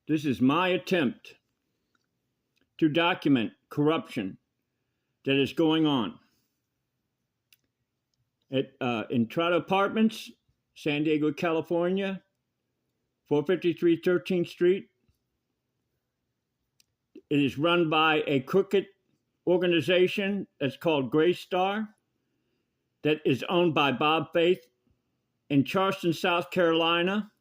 This is my attempt to document corruption that is going on at Entrada Apartments, San Diego, California, 453 13th Street. It is run by a crooked organization that's called Gray Star, that is owned by Bob Faith in Charleston, South Carolina.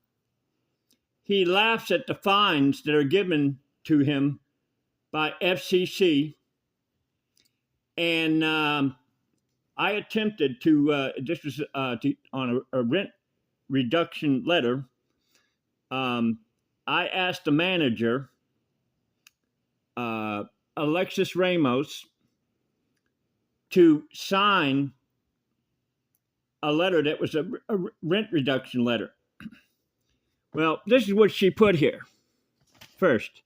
He laughs at the fines that are given to him by FCC. And I attempted to, this was on a rent reduction letter. I asked the manager, Alexis Ramos, to sign a letter that was a rent reduction letter. Well, this is what she put here. First,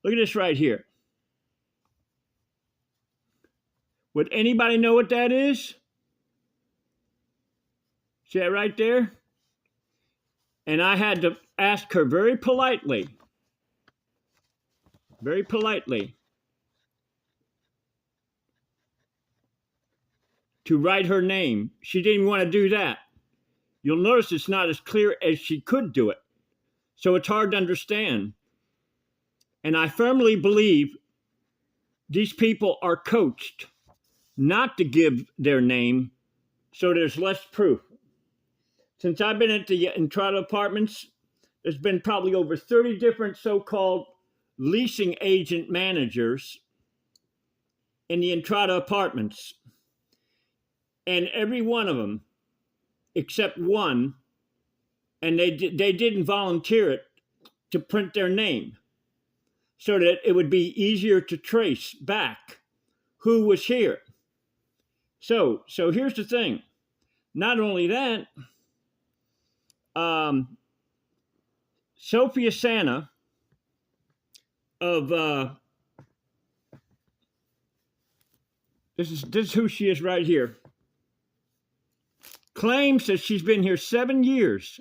look at this right here. Would anybody know what that is? See that right there? And I had to ask her very politely, to write her name. She didn't even want to do that. You'll notice it's not as clear as she could do it. So it's hard to understand. And I firmly believe these people are coached not to give their name, so there's less proof. Since I've been at the Entrada Apartments, there's been probably over 30 different so-called leasing agent managers in the Entrada Apartments. And every one of them, except one, and they didn't volunteer it to print their name so that it would be easier to trace back who was here. So here's the thing. Not only that, Sophia Sana of this is who she is right here, claims that she's been here 7 years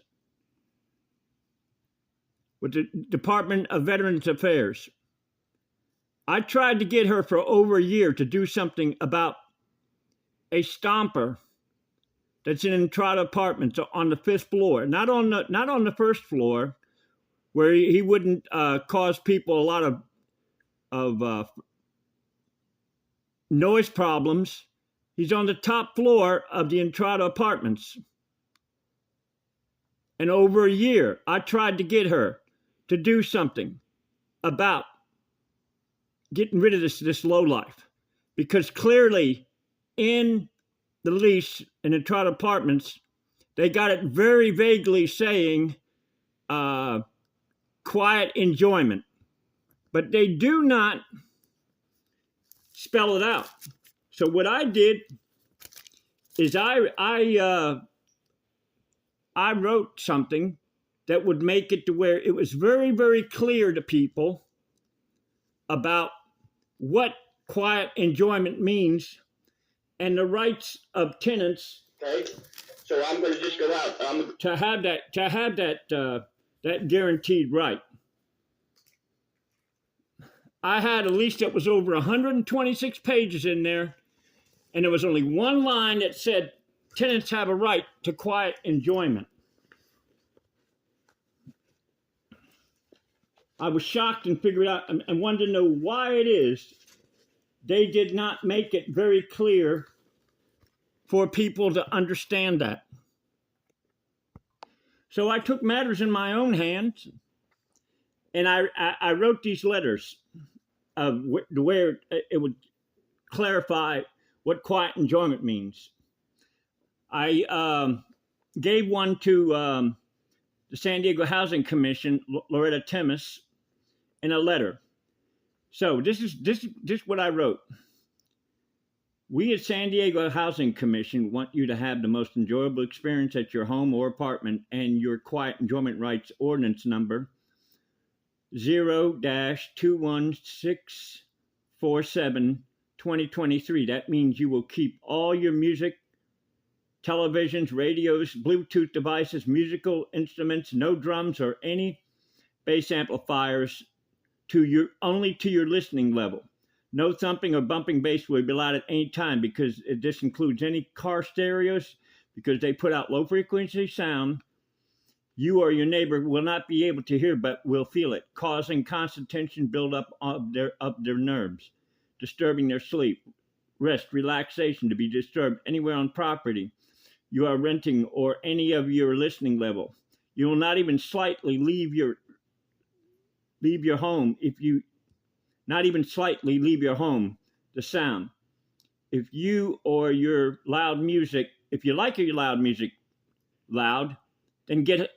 with the Department of Veterans Affairs. I tried to get her for over a year to do something about a stomper that's in Entrada Apartments on the 5th floor, not on the 1st floor, where he wouldn't cause people a lot of noise problems. He's on the top floor of the Entrada Apartments. And over a year, I tried to get her to do something about getting rid of this lowlife, because clearly in the lease in Entrada Apartments, they got it very vaguely saying quiet enjoyment, but they do not spell it out. So what I did is I wrote something that would make it to where it was very, very clear to people about what quiet enjoyment means and the rights of tenants. Okay, so I'm going to just go out. To have that guaranteed right. I had a lease that was over 126 pages in there, and there was only one line that said tenants have a right to quiet enjoyment. I was shocked and figured out and wanted to know why it is they did not make it very clear for people to understand that. So I took matters in my own hands, and I wrote these letters of where it would clarify what quiet enjoyment means. I gave one to the San Diego Housing Commission, Loretta Temis, in a letter. So this is what I wrote. We at San Diego Housing Commission want you to have the most enjoyable experience at your home or apartment, and your quiet enjoyment rights ordinance number 0-21647-2023. That means you will keep all your music, televisions, radios, Bluetooth devices, musical instruments, no drums or any bass amplifiers only to your listening level. No thumping or bumping bass will be allowed at any time, because this includes any car stereos, because they put out low frequency sound you or your neighbor will not be able to hear but will feel it, causing constant tension buildup of their nerves, disturbing their sleep, rest, relaxation to be disturbed anywhere on property you are renting or any of your listening level. You will not even slightly leave your home if you not even slightly leave your home the sound. If you or your loud music, if you like your loud music loud, then get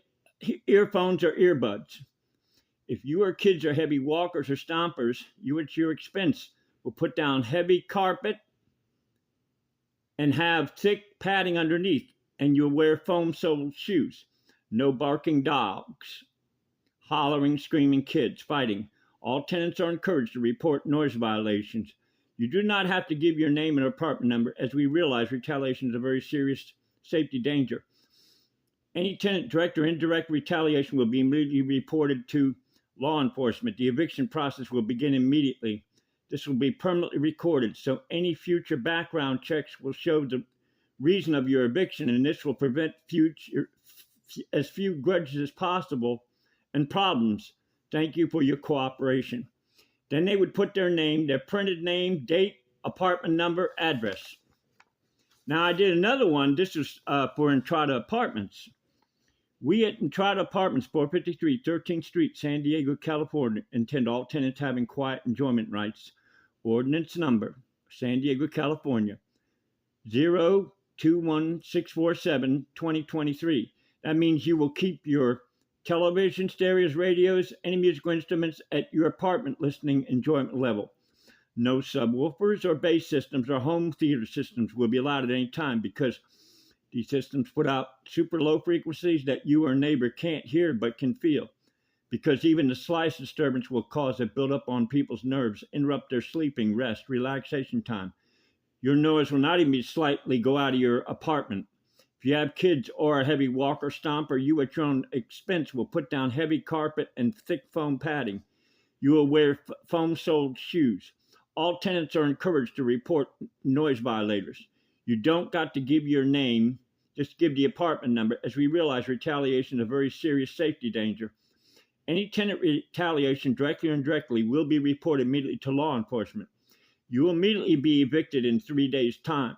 earphones or earbuds. If you or kids are heavy walkers or stompers, you at your expense will put down heavy carpet and have thick padding underneath, and you'll wear foam-soled shoes. No barking dogs, hollering, screaming kids, fighting. All tenants are encouraged to report noise violations. You do not have to give your name and apartment number, as we realize retaliation is a very serious safety danger. Any tenant, direct or indirect retaliation will be immediately reported to law enforcement. The eviction process will begin immediately. This will be permanently recorded, so any future background checks will show the reason of your eviction, and this will prevent as few grudges as possible and problems. Thank you for your cooperation. Then they would put their name, their printed name, date, apartment number, address. Now, I did another one. This was for Entrada Apartments. We at Entrada Apartments, 453 13th Street, San Diego, California, intend all tenants having quiet enjoyment rights. Ordinance number, San Diego, California, 021647-2023. That means you will keep your television, stereos, radios, any musical instruments at your apartment listening enjoyment level. No subwoofers or bass systems or home theater systems will be allowed at any time, because these systems put out super low frequencies that you or neighbor can't hear but can feel, because even the slightest disturbance will cause a buildup on people's nerves, interrupt their sleeping, rest, relaxation time. Your noise will not even slightly go out of your apartment. If you have kids or a heavy walker, stomper, you at your own expense will put down heavy carpet and thick foam padding. You will wear foam-soled shoes. All tenants are encouraged to report noise violators. You don't got to give your name, just give the apartment number, as we realize retaliation is a very serious safety danger. Any tenant retaliation, directly or indirectly, will be reported immediately to law enforcement. You will immediately be evicted in 3 days' time.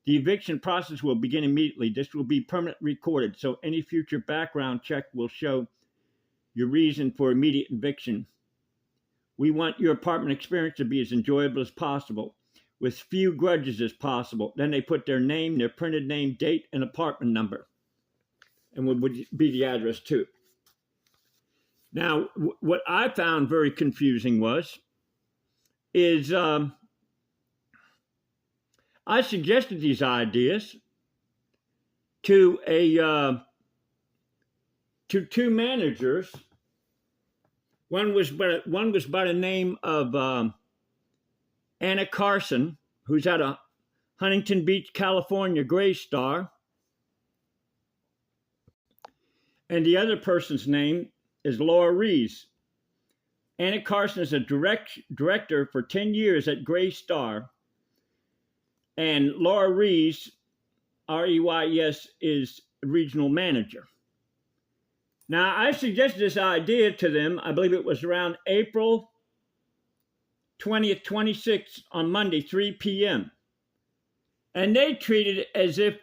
The eviction process will begin immediately. This will be permanently recorded, so any future background check will show your reason for immediate eviction. We want your apartment experience to be as enjoyable as possible, with few grudges as possible. Then they put their name, their printed name, date, and apartment number, and would be the address too. Now, what I found very confusing is I suggested these ideas to two managers. One was by the name of Anna Carson, who's at a Huntington Beach, California, Gray Star, and the other person's name is Laura Rees. Anna Carson is a director for 10 years at Gray Star, and Laura Rees, R-E-Y-E-S, is regional manager. Now, I suggested this idea to them, I believe it was around April 20th, 26th, on Monday, 3 p.m. And they treated it as if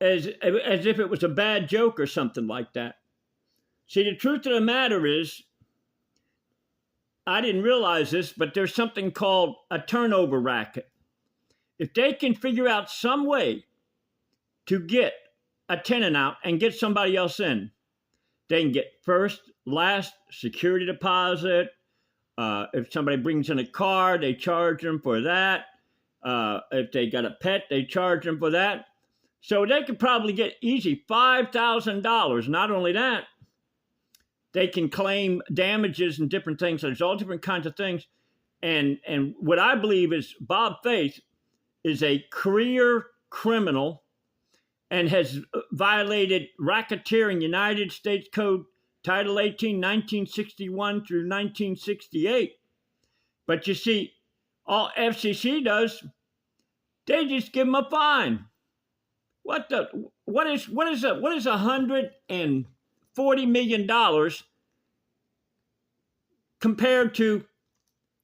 it was a bad joke or something like that. See, the truth of the matter is, I didn't realize this, but there's something called a turnover racket. If they can figure out some way to get a tenant out and get somebody else in, they can get first, last, security deposit. If somebody brings in a car, they charge them for that. If they got a pet, they charge them for that. So they could probably get easy $5,000. Not only that, they can claim damages and different things. There's all different kinds of things. And what I believe is Bob Faith is a career criminal and has violated racketeering United States Code Title 18, 1961 through 1968. But you see, all FCC does, they just give them a fine. What is $140 million compared to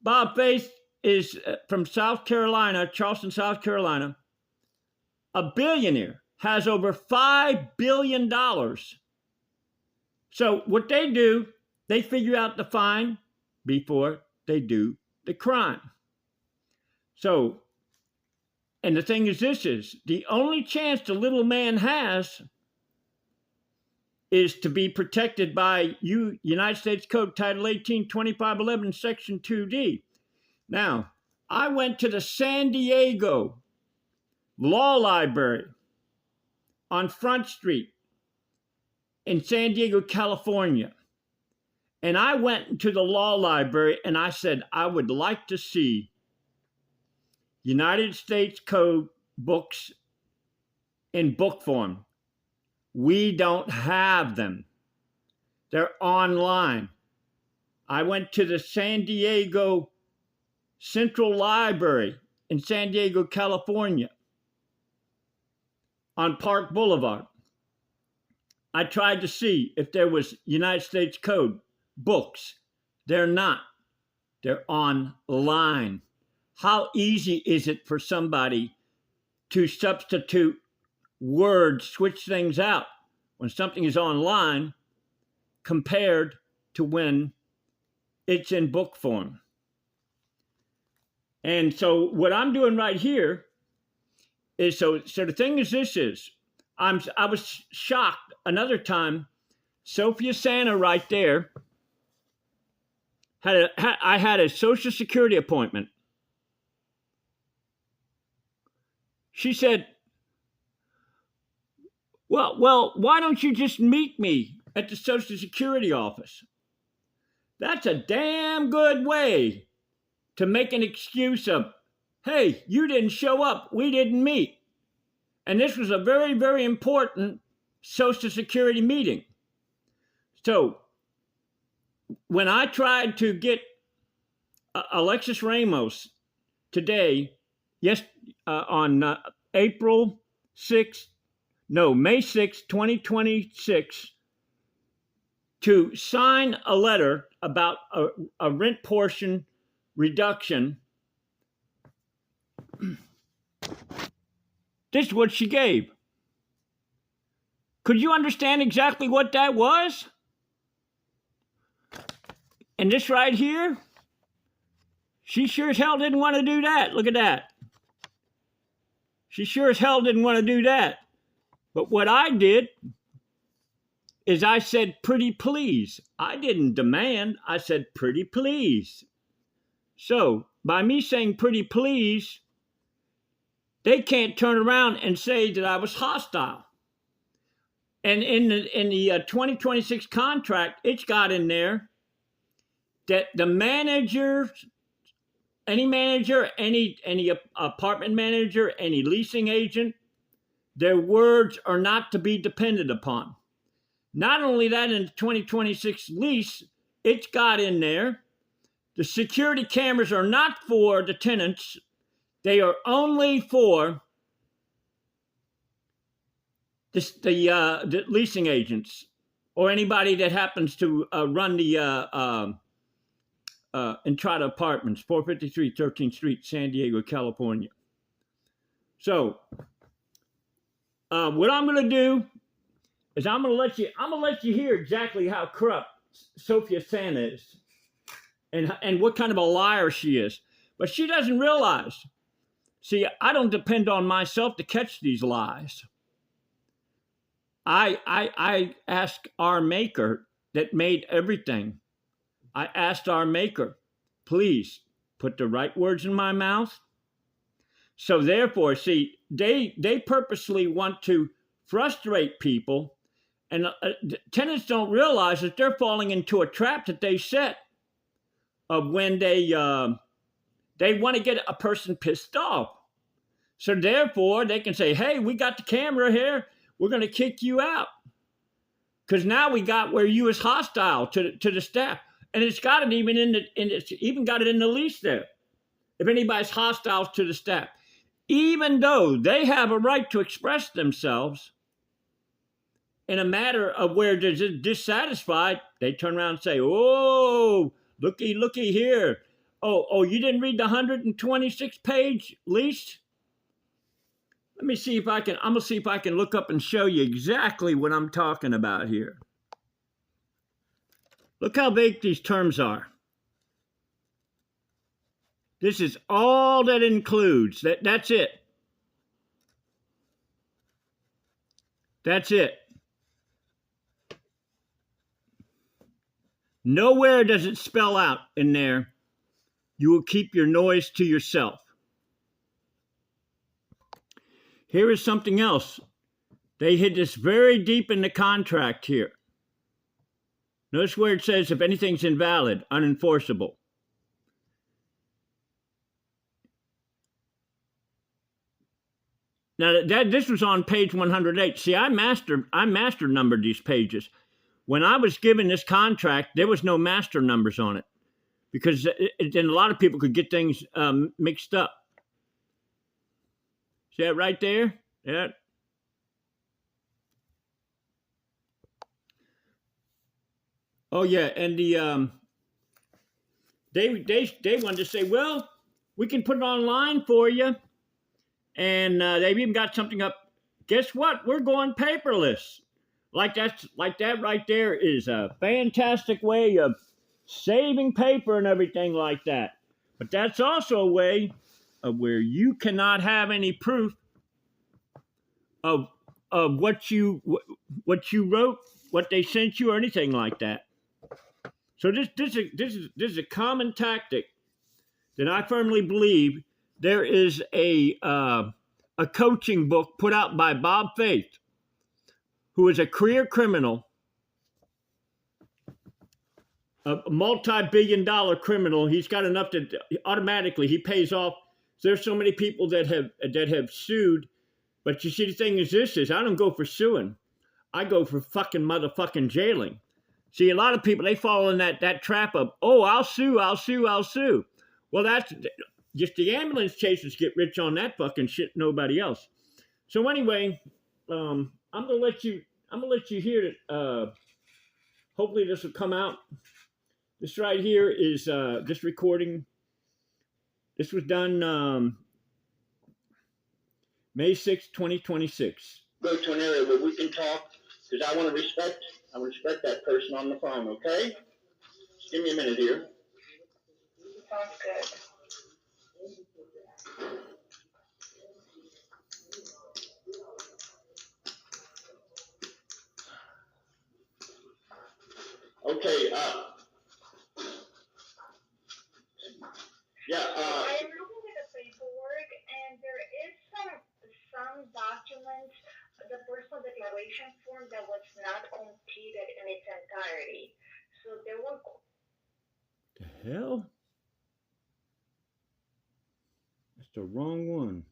Bob Faith is from South Carolina, Charleston, South Carolina, a billionaire, has over $5 billion. So what they do, they figure out the fine before they do the crime. So, and the thing is, this is the only chance the little man has is to be protected by United States Code Title 18, 2511, Section 2D. Now, I went to the San Diego Law Library on Front Street in San Diego, California. And I went to the law library and I said, I would like to see United States Code books in book form. We don't have them. They're online. I went to the San Diego Central Library in San Diego, California, on Park Boulevard. I tried to see if there was United States Code books. They're not. They're online. How easy is it for somebody to substitute words, switch things out when something is online compared to when it's in book form? And so what I'm doing right here is, so the thing is, this is, I was shocked another time. Sophia Santa right there I had a Social Security appointment. She said, well, why don't you just meet me at the Social Security office? That's a damn good way to make an excuse of, hey, you didn't show up, we didn't meet. And this was a very, very important Social Security meeting. So when I tried to get Alexis Ramos today, on May 6, 2026, to sign a letter about a rent portion reduction, this is what she gave. Could you understand exactly what that was? And this right here, she sure as hell didn't want to do that. Look at that. She sure as hell didn't want to do that. But what I did is I said, pretty please. I didn't demand. I said, pretty please. So by me saying pretty please, they can't turn around and say that I was hostile. And in the 2026 contract, it's got in there that the manager, any apartment manager, any leasing agent, their words are not to be depended upon. Not only that, in the 2026 lease, it's got in there, the security cameras are not for the tenants. They are only for the leasing agents or anybody that happens to run the Entrada Apartments, 453 13th Street, San Diego, California. So, what I'm going to do is I'm going to let you hear exactly how corrupt Sophia Santa is, and what kind of a liar she is. But she doesn't realize. See, I don't depend on myself to catch these lies. I ask our Maker that made everything. I asked our Maker, please put the right words in my mouth. So therefore, see, they purposely want to frustrate people, and tenants don't realize that they're falling into a trap that they set of when they want to get a person pissed off. So therefore, they can say, hey, we got the camera here. We're going to kick you out. Because now we got where you was hostile to the staff, and it's got it even it's even got it in the lease there. If anybody's hostile to the staff, even though they have a right to express themselves in a matter of where they're dissatisfied, they turn around and say, "Oh, looky here. Oh, you didn't read the 126-page lease? Let me see if I can. I'm gonna see if I can look up and show you exactly what I'm talking about here. Look how vague these terms are. This is all that includes. That's it. That's it. Nowhere does it spell out in there, you will keep your noise to yourself. Here is something else. They hid this very deep in the contract here. Notice where it says if anything's invalid, unenforceable. Now this was on page 108. See, I master numbered these pages. When I was given this contract, there was no master numbers on it, because then a lot of people could get things mixed up. See that right there? Yeah. Oh yeah, and the they wanted to say, well, we can put it online for you, and they've even got something up. Guess what? We're going paperless. Like that right there is a fantastic way of saving paper and everything like that. But that's also a way of where you cannot have any proof of what you wrote, what they sent you, or anything like that. So this is a common tactic that I firmly believe. There is a coaching book put out by Bob Faith, who is a career criminal, a multi-billion-dollar criminal. He's got enough that automatically he pays off. There's so many people that have sued, but you see, the thing is, I don't go for suing. I go for fucking motherfucking jailing. See, a lot of people, they fall in that trap of, oh, I'll sue. Well, that's just the ambulance chasers get rich on that fucking shit, nobody else. So anyway, I'm gonna let you hear it. Hopefully this will come out. This right here is this recording. This was done May 6, 2026. Go to an area where we can talk, because I want to respect that person on the phone, okay? Just give me a minute here. Sounds good. Okay, yeah, I am looking at the paperwork, and there is some documents, the personal declaration form that was not completed in its entirety. So there were. The hell? That's the wrong one.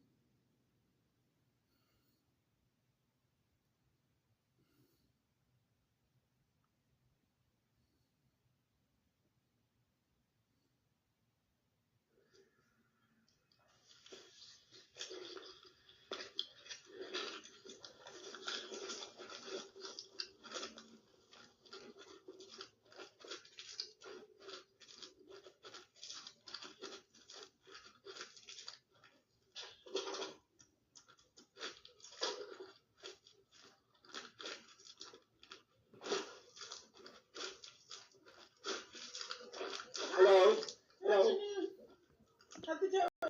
hello?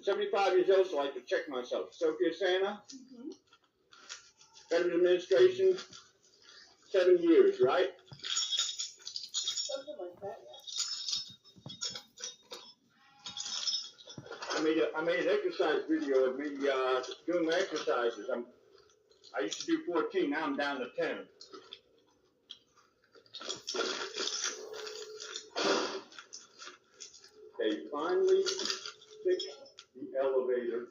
75 years old, so I like to check myself. Sophia Santa? Mm-hmm. Veterans Administration, 7 years, right? Something like that, yeah. I made an exercise video of me doing my exercises. I used to do 14, now I'm down to 10. They finally fixed the elevator.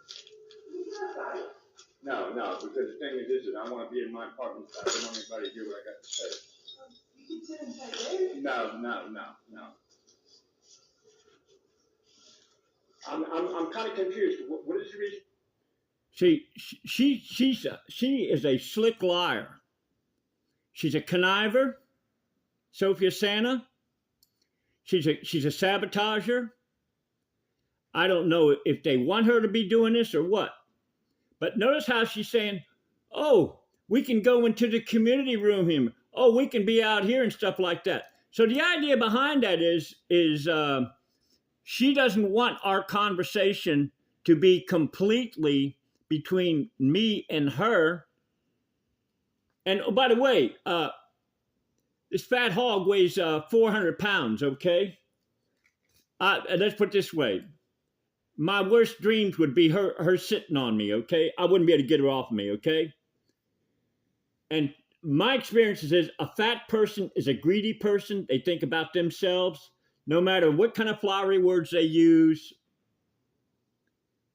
No, because the thing is, I want to be in my apartment. I don't want anybody to hear what I got to say. could sit inside there. No. I'm kind of confused. What is the reason? See, she is a slick liar. She's a conniver, Sophia Santa. She's a sabotager. I don't know if they want her to be doing this or what. But notice how she's saying, oh, we can go into the community room here. Oh, we can be out here and stuff like that. So the idea behind that is she doesn't want our conversation to be completely between me and her. And oh, by the way, this fat hog weighs 400 pounds, okay? Let's put it this way. My worst dreams would be her sitting on me, okay? I wouldn't be able to get her off of me, okay? And my experience is a fat person is a greedy person. They think about themselves. No matter what kind of flowery words they use,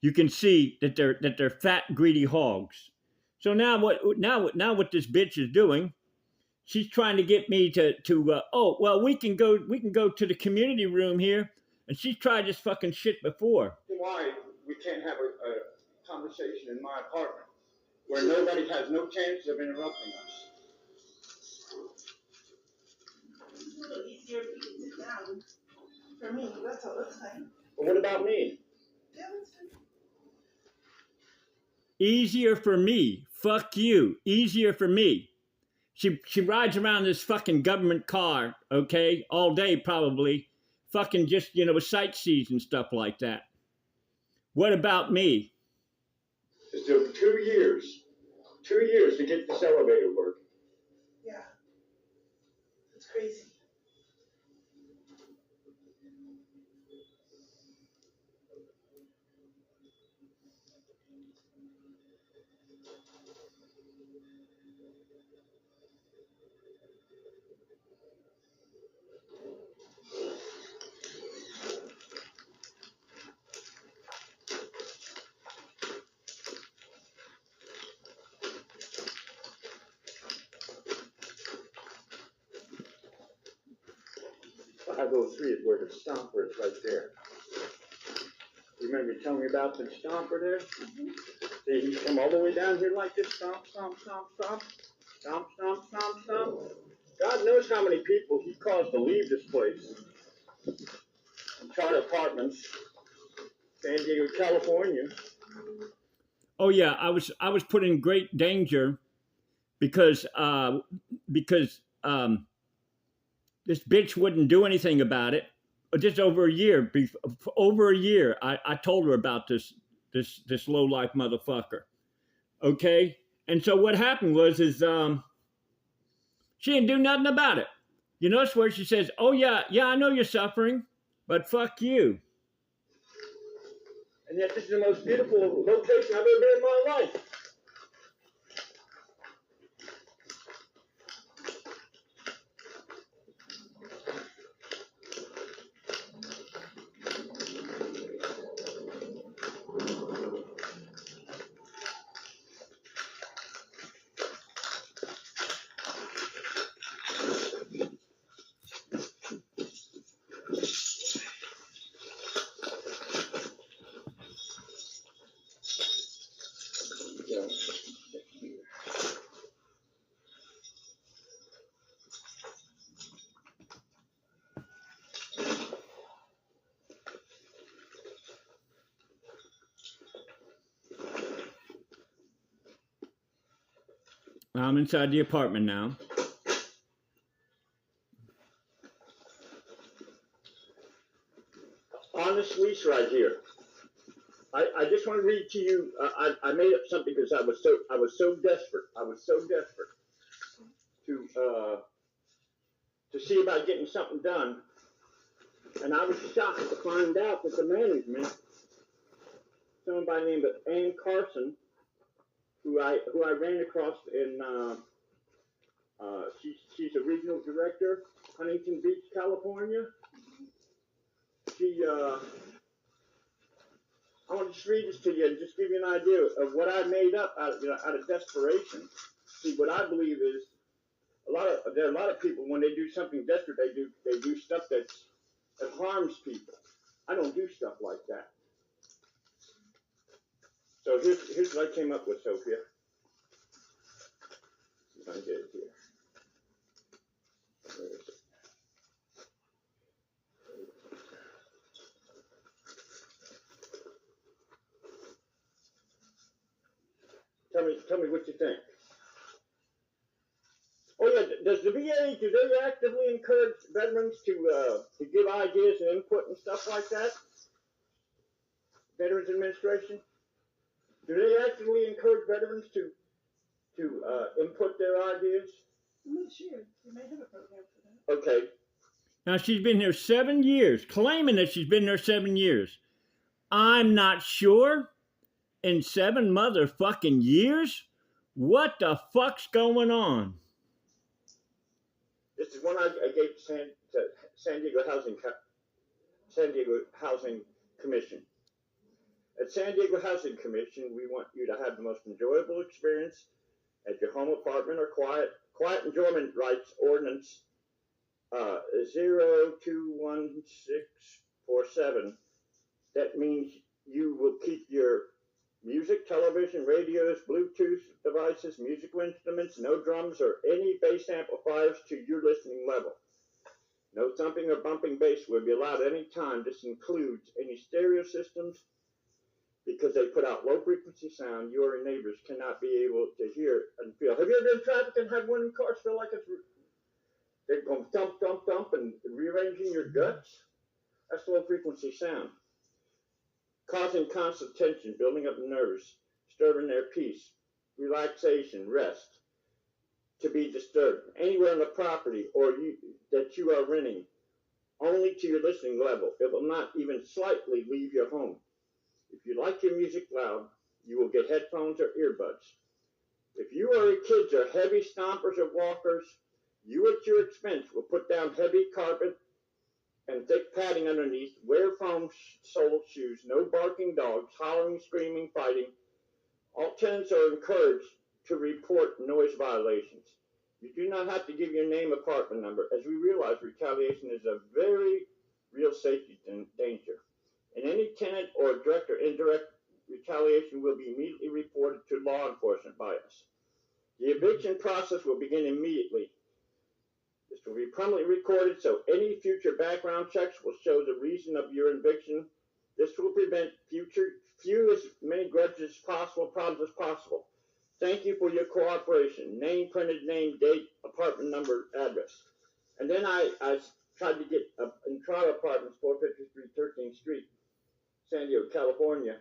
you can see that they're fat, greedy hogs. So now what this bitch is doing, she's trying to get me to oh, well, we can go to the community room here. And she's tried this fucking shit before. Why we can't have a conversation in my apartment where nobody has no chance of interrupting us? It's a little easier if you can sit down. For me, that's all it's like. But what about me? Yeah, that's good. Easier for me. Fuck you. Easier for me. She rides around this fucking government car, okay, all day probably. Fucking just, sightsees and stuff like that. What about me? It took 2 years. 2 years to get this elevator working. Yeah. It's crazy. I go 3 is where the stomper is right there. You remember you telling me about the stomper there? Mm-hmm. See, he's come all the way down here like this, stomp, stomp, stomp, stomp, stomp, stomp, stomp, stomp. God knows how many people he caused to leave this place. Charter Apartments, San Diego, California. Oh yeah, I was put in great danger because this bitch wouldn't do anything about it. Just over a year, I told her about this low life motherfucker. Okay, and so what happened was she didn't do nothing about it. You notice where she says, "Oh yeah, I know you're suffering, but fuck you." And yet this is the most beautiful location I've ever been in my life. I'm inside the apartment now. On this lease right here, I just want to read to you. I made up something because I was so desperate. I was so desperate to see about getting something done, and I was shocked to find out that the management, someone by the name of Ann Carson, who I ran across in. She's a regional director, Huntington Beach, California. I want to just read this to you and just give you an idea of what I made up out of desperation. See, what I believe is a there are a lot of people when they do something desperate, they do stuff that harms people. I don't do stuff like that. So here's what I came up with, Sophia. See if I can get it here. Where is it? Tell me what you think. Oh yeah, does the VA, do they actively encourage veterans to give ideas and input and stuff like that? Veterans Administration? Do they actively encourage veterans to input their ideas? I'm not sure. They may have a program for that. Okay. Now, she's been here 7 years, claiming that she's been there 7 years. I'm not sure. In 7 motherfucking years? What the fuck's going on? This is one I gave to San Diego Housing Commission. At San Diego Housing Commission, we want you to have the most enjoyable experience at your home, apartment, or quiet enjoyment rights ordinance 021647. That means you will keep your music, television, radios, Bluetooth devices, musical instruments, no drums or any bass amplifiers to your listening level. No thumping or bumping bass will be allowed at any time. This includes any stereo systems because they put out low frequency sound your neighbors cannot be able to hear and feel. Have you ever been in traffic and had one of the cars feel like they're going thump, thump, thump and rearranging your guts? That's low frequency sound. Causing constant tension, building up nerves, disturbing their peace, relaxation, rest, to be disturbed anywhere on the property or that you are renting, only to your listening level. It will not even slightly leave your home. If you like your music loud, you will get headphones or earbuds. If you or your kids are heavy stompers or walkers, you at your expense will put down heavy carpet and thick padding underneath, wear foam-soled shoes, no barking dogs, hollering, screaming, fighting. All tenants are encouraged to report noise violations. You do not have to give your name, apartment number, as we realize retaliation is a very real safety danger. And any tenant or direct or indirect retaliation will be immediately reported to law enforcement by us. The eviction process will begin immediately. This will be permanently recorded, so any future background checks will show the reason of your eviction. This will prevent few as many grudges as possible, problems as possible. Thank you for your cooperation. Name, printed name, date, apartment number, address. And then I tried to get Entrada Apartments, 453 13th Street, San Diego, California.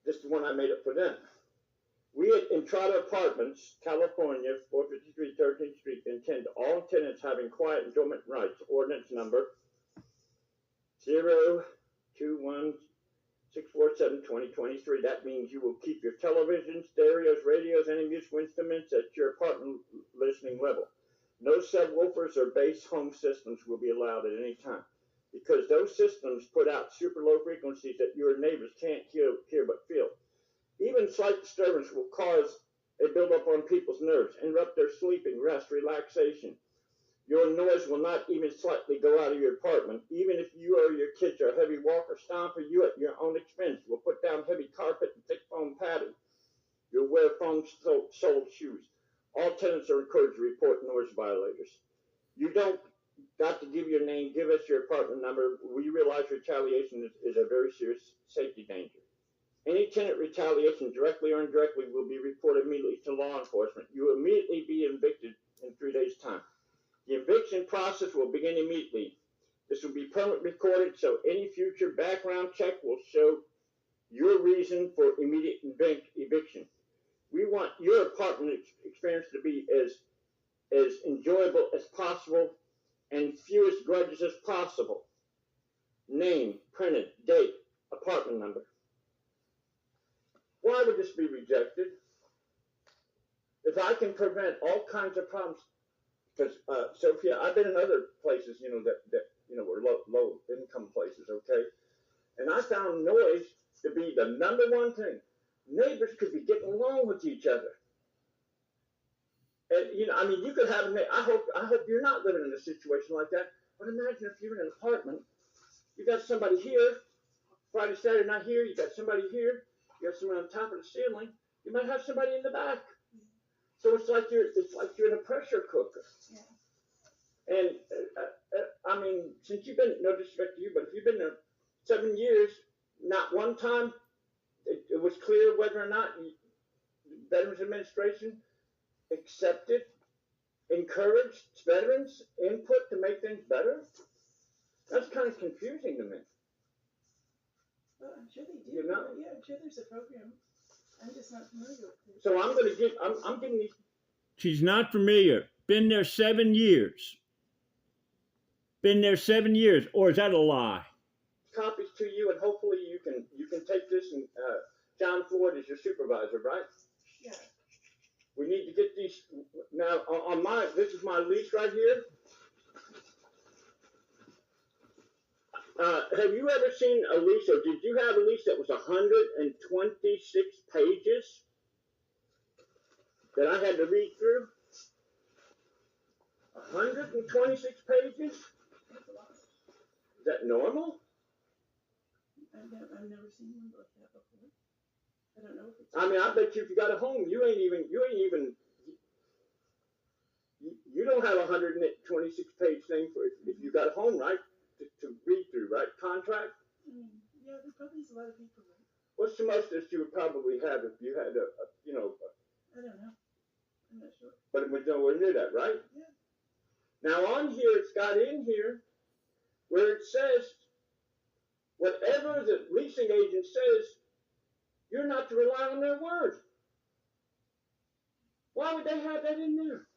This is the one I made up for them. We at Entrada Apartments, California, 453 13th Street, intend all tenants having quiet enjoyment rights. Ordinance number 021647-2023. That means you will keep your television, stereos, radios, any musical instruments at your apartment listening level. No subwoofers or bass home systems will be allowed at any time, because those systems put out super low frequencies that your neighbors can't hear but feel. Even slight disturbance will cause a buildup on people's nerves, interrupt their sleeping, rest, relaxation. Your noise will not even slightly go out of your apartment. Even if you or your kids are a heavy walker, stomper, you at your own expense will put down heavy carpet and thick foam padding. You'll wear foam-soled shoes. All tenants are encouraged to report noise violators. You don't got to give your name, give us your apartment number. We realize retaliation is a very serious safety danger. Any tenant retaliation, directly or indirectly, will be reported immediately to law enforcement. You will immediately be evicted in 3 days' time. The eviction process will begin immediately. This will be permanently recorded, so any future background check will show your reason for immediate eviction. We want your apartment experience to be as enjoyable as possible and fewest grudges as possible. Name, printed, date, apartment number. Why would this be rejected? If I can prevent all kinds of problems, because Sophia, I've been in other places, that were low income places, okay, and I found noise to be the #1 thing. Neighbors could be getting along with each other. And I mean, you could have. I hope you're not living in a situation like that. But imagine if you're in an apartment, you got somebody here, Friday, Saturday night here, you got somebody here, you got somebody on top of the ceiling. You might have somebody in the back. So it's like you're in a pressure cooker. Yeah. And I mean, since you've been, no disrespect to you, but if you've been there 7 years, not one time it was clear whether or not the Veterans Administration accepted, encouraged veterans' input to make things better. That's kind of confusing to me. Well, I'm sure they do. You know? Yeah, I'm sure there's a program. I'm just not familiar with it. So I'm giving these. She's not familiar. Been there 7 years. Been there 7 years, or is that a lie? Copies to you, and hopefully you can take this, and John Floyd is your supervisor, right? Yeah. We need to get these now on this is my lease right here. Have you ever seen a lease, or did you have a lease that was 126 pages that I had to read through? 126 pages? Is that normal? I've never seen one like that before. I don't know if it's. I mean, I bet you if you got a home, you don't have a 126 page thing for if you got a home, right? To read through, right? Contract? Yeah, there probably is a lot of people, right? What's the most that you would probably have if you had I don't know. I'm not sure. But we nowhere near that, right? Yeah. Now on here, it's got in here where it says, whatever the leasing agent says, you're not to rely on their word. Why would they have that in there?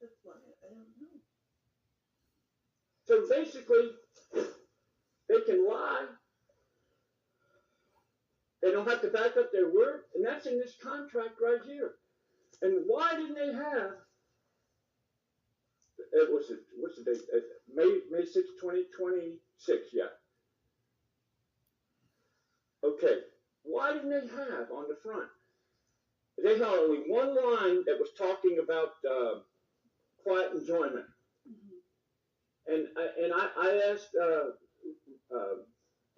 That's why I don't know. So basically, they can lie. They don't have to back up their word, and that's in this contract right here. And why didn't they have? What's the date? May 6, 2026. Yeah. Okay. Why didn't they have on the front? They had only one line that was talking about quiet enjoyment. And I asked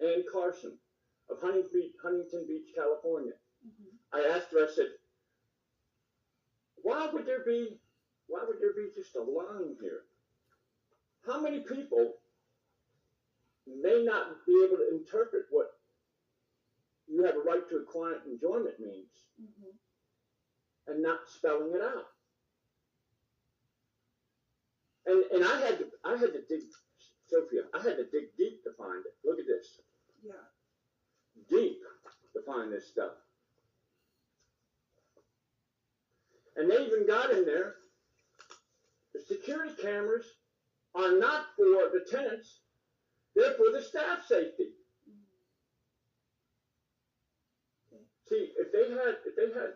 Ann Carson of Huntington Beach, California. I asked her. I said, "Why would there be just a line here? How many people may not be able to interpret what you have a right to a quiet enjoyment means, and not spelling it out?" And I had to dig, Sophia. I had to dig deep to find it. Look at this. Yeah. Deep to find this stuff. And they even got in there, the security cameras are not for the tenants, they're for the staff safety. See, if they had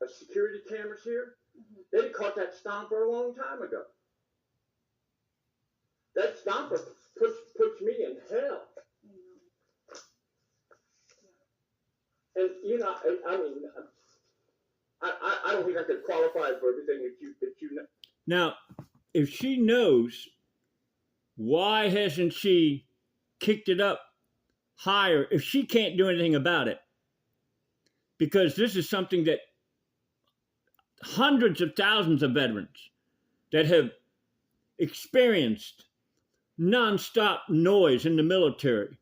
a security cameras here, they'd have caught that stomper a long time ago. That stomper puts me in hell. And I mean, I don't think I could qualify for everything that you know. Now, if she knows, why hasn't she kicked it up higher if she can't do anything about it? Because this is something that hundreds of thousands of veterans that have experienced nonstop noise in the military,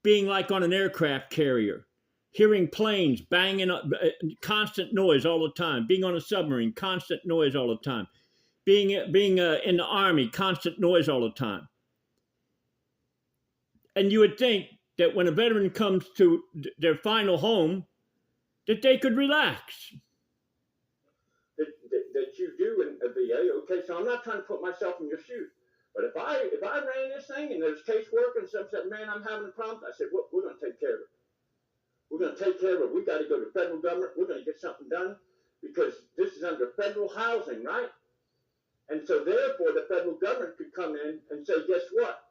being like on an aircraft carrier, hearing planes banging, constant noise all the time, being on a submarine, constant noise all the time, being in the Army, constant noise all the time. And you would think that when a veteran comes to their final home, that they could relax. That you do in a VA. Okay, so I'm not trying to put myself in your shoes, but if I ran this thing and there's casework and some said, "Man, I'm having a problem," I said, "Well, we're going to take care of it. We're going to take care of it. We got to go to federal government. We're going to get something done because this is under federal housing, right?" And so therefore, the federal government could come in and say, "Guess what?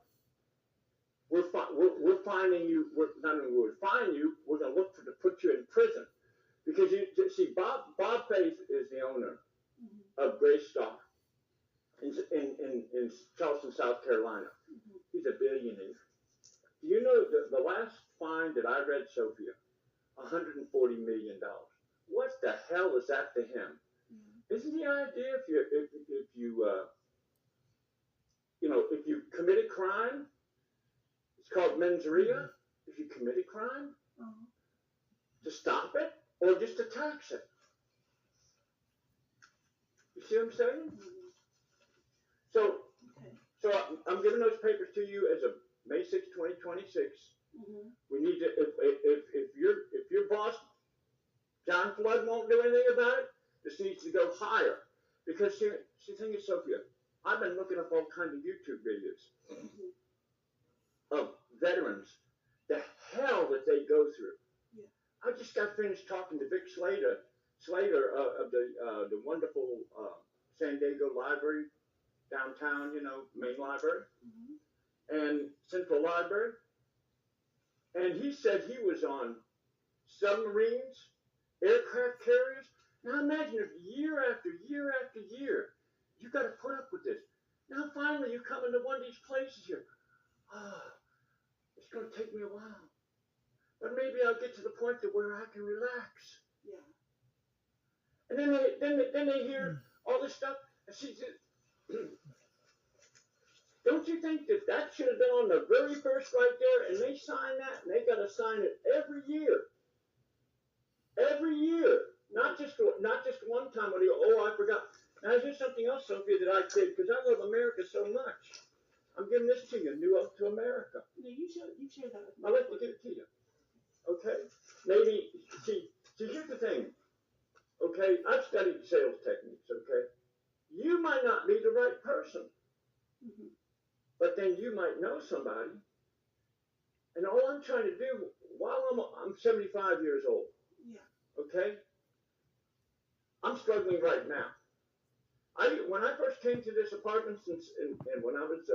We're finding you. We're not only will we find you, we're going to look to put you in prison." Because you see, Bob Faith is the owner Mhm. of Gray Star in Charleston, South Carolina. Mhm. He's a billionaire. Do you know the last find that I read, Sophia? $140 million. What the hell is that to him? Yeah. Isn't the idea if you commit a crime, it's called mens rea. If you commit a crime, Uh-huh. to stop it or just to tax it. You see what I'm saying? Mhm. So Okay. So I'm giving those papers to you as of May 6, 2026. Mhm. We need to, if your boss, John Flood, won't do anything about it, this needs to go higher. Because see, the thing is, Sophia, I've been looking up all kinds of YouTube videos Mhm. of veterans, the hell that they go through. Yeah. I just got finished talking to Vic Slater of the wonderful San Diego Library, downtown, main library, Mhm. and Central Library. And he said he was on submarines, aircraft carriers. Now imagine if year after year after year, you got to put up with this. Now finally you come into one of these places here. It's going to take me a while. But maybe I'll get to the point to where I can relax. Yeah. And then they hear all this stuff. And she said, don't you think that should have been on the very first right there? And they sign that, and they got to sign it every year. Every year. Not just one time when you go, I forgot. Now here's something else, Sophia, that I created because I love America so much. I'm giving this to you, New Up to America. No, you share that with me. I'd like to give it to you. Okay? Maybe, see, here's the thing. Okay? I've studied sales techniques, okay? You might not be the right person, Mhm. but then you might know somebody. And all I'm trying to do, while I'm 75 years old, Yeah. okay? I'm struggling right now. When I first came to this apartment and when I was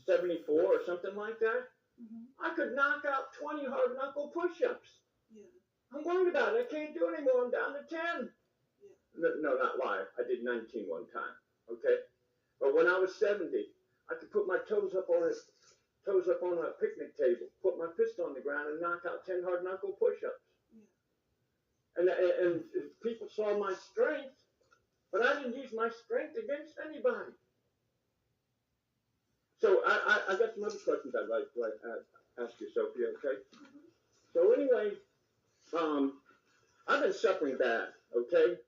74 or something like that, Mhm. I could knock out 20 hard knuckle push-ups. Yeah. I'm worried about it. I can't do it anymore. I'm down to 10. Yeah. No, not live. I did 19 one time. Okay, but when I was 70, I could put my toes up on a picnic table, put my fist on the ground, and knock out 10 hard knuckle push-ups. Yeah. And people saw my strength, but I didn't use my strength against anybody. So I got some other questions I'd like to ask you, Sophia, okay? So anyway, I've been suffering bad, okay?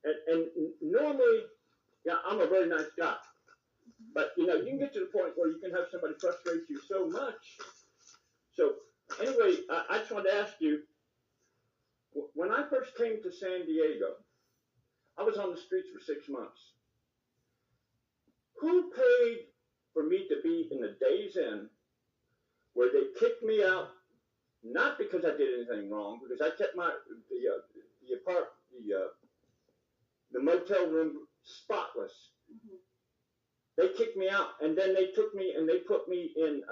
And normally, yeah, I'm a very nice guy. But, you can get to the point where you can have somebody frustrate you so much. So anyway, I just wanted to ask you, when I first came to San Diego, I was on the streets for 6 months. Who paid for me to be in the Days Inn where they kicked me out, not because I did anything wrong, because I kept the motel room spotless. Mhm. They kicked me out, and then they took me and they put me in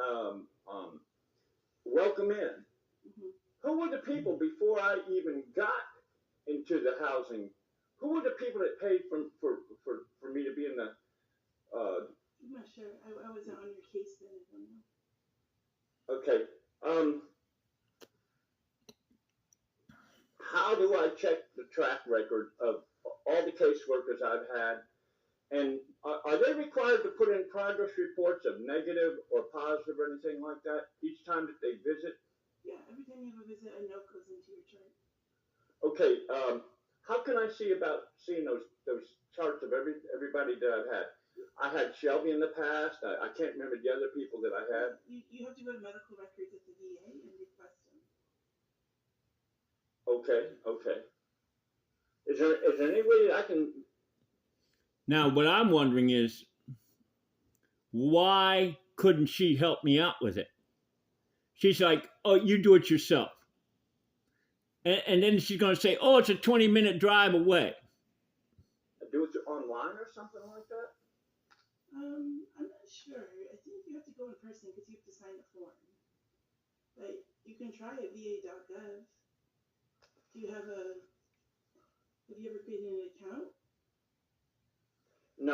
Welcome Inn. Mhm. Who were the people before I even got into the housing? Who were the people that paid for me to be in the? I'm not sure. I wasn't on your case then. I don't know. Okay. How do I check the track record of all the caseworkers I've had? And are they required to put in progress reports of negative or positive or anything like that each time that they visit? Yeah. Every time you have a visit, a note goes into your chart. Okay. How can I see about seeing those charts of everybody that I've had? I had Shelby in the past. I can't remember the other people that I had. You have to go to medical records at the VA and request them. Okay. Is there any way that I can? Now, what I'm wondering is, why couldn't she help me out with it? She's like, oh, you do it yourself. And then she's going to say, oh, it's a 20-minute drive away. Do it online or something like that? I'm not sure. I think you have to go in person because you have to sign a form. But you can try at va.gov. Have you ever created an account? No,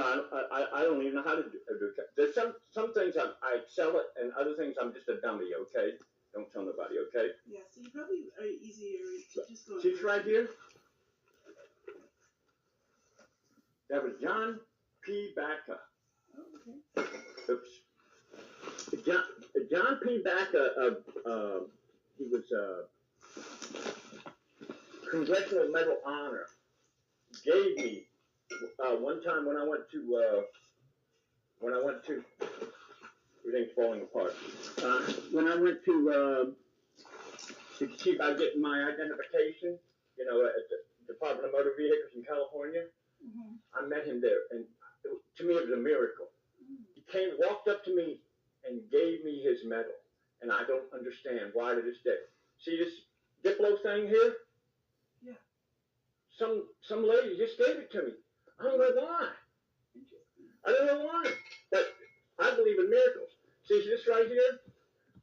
I don't even know how to do it. There's some things I excel at, and other things I'm just a dummy. Okay, don't tell nobody. Okay. Yeah, so you probably are easier to just go. She's right here. That was John P. Baca. Oh, okay. Oops. John P. Baca. He was Congressional Medal of Honor. Gave me one time when I went to everything's falling apart. When I went to see about getting my identification, at the Department of Motor Vehicles in California, I met him there, and to me it was a miracle. He walked up to me and gave me his medal, and I don't understand why to this day. See this Diplo thing here? Yeah. Some lady just gave it to me. I don't know why. I don't know why, but I believe in miracles. See this right here?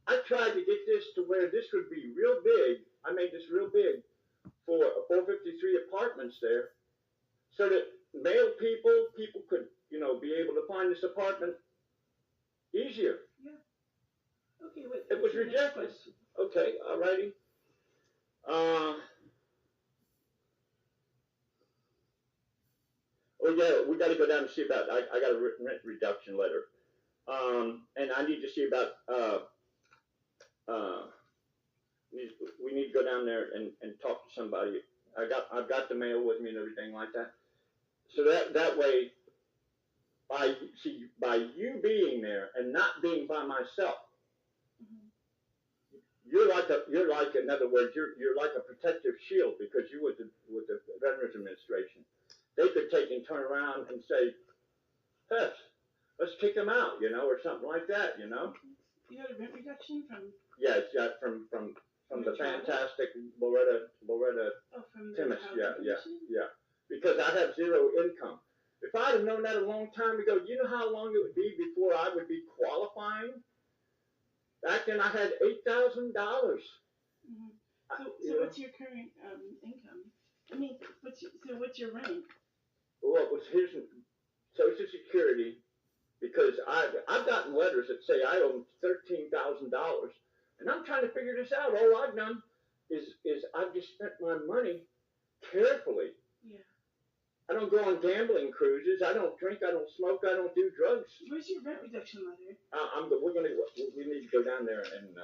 I tried to get this to where this would be real big. I made this real big for 453 apartments there, so that male people could, be able to find this apartment easier. Yeah. Okay. It was rejected. Okay. Alrighty. Oh yeah, we got to go down and see about. I got a rent reduction letter, and I need to see about. We need to go down there and talk to somebody. I've got the mail with me and everything like that. So that way, by you being there and not being by myself, you're like in other words, you're like a protective shield, because you with the Veterans Administration. They could take and turn around and say, "Hey, let's kick them out," or something like that, You had a rent reduction from? Yes, yeah, from the fantastic Loretta From the Timmis, housing commission? yeah. Because I have zero income. If I'd have known that a long time ago, you know how long it would be before I would be qualifying? Back then I had $8,000. So what's your current income? I mean, what's your rank? Well, it was his Social Security, because I've gotten letters that say I owe $13,000, and I'm trying to figure this out. All I've done is I've just spent my money carefully. Yeah. I don't go on gambling cruises. I don't drink. I don't smoke. I don't do drugs. Where's your rent reduction letter? We need to go down there and.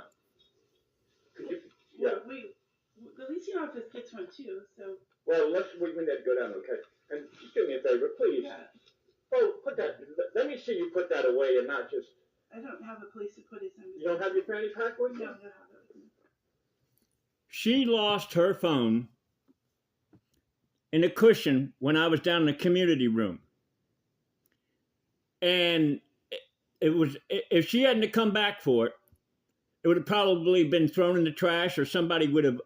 The leasing office gets one too. So. Well, we need to go down. Okay, and just do me a favor, please. Yeah. Oh, put that. Let me see you put that away and not just. I don't have a place to put it. You don't have your fanny pack with you? No, I don't have it with me. She lost her phone in a cushion when I was down in the community room. And it was, if she hadn't come back for it, it would have probably been thrown in the trash, or somebody would have